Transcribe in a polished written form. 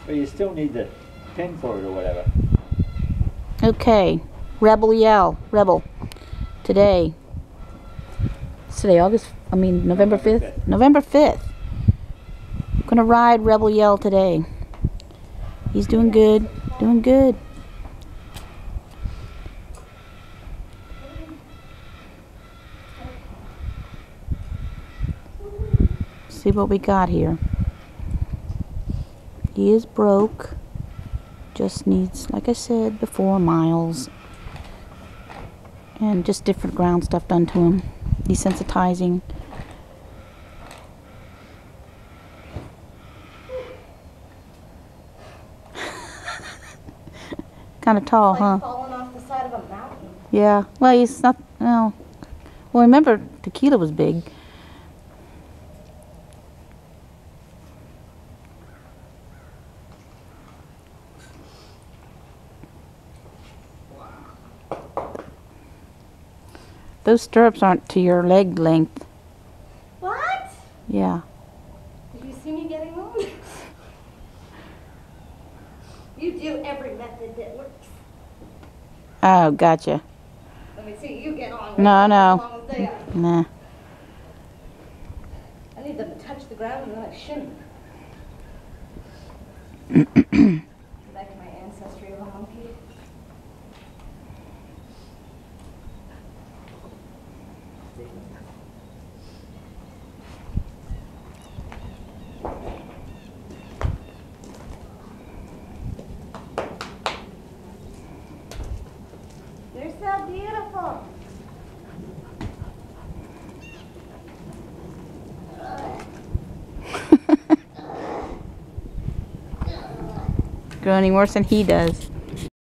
But you still need the pin for it or whatever. Okay, Rebel Yell, Rebel. Today. It's today, November 5th? November 5th. I'm gonna ride Rebel Yell today. He's doing good, doing good. See what we got here. He is broke. Just needs, like I said before, miles. And just different ground stuff done to him. Desensitizing. Kind of tall, huh? Falling off the side of a mountain. Yeah. Well, he's not. No. Well, remember, Tequila was big. Those stirrups aren't to your leg length. What? Yeah. Did you see me getting them? You do every method that works. Oh, gotcha. Let me see you get on. No, as no. long as they are. Nah. I need them to touch the ground and then I shimmy. Back to my ancestry of a monkey. You're so beautiful. Groaning worse than he does.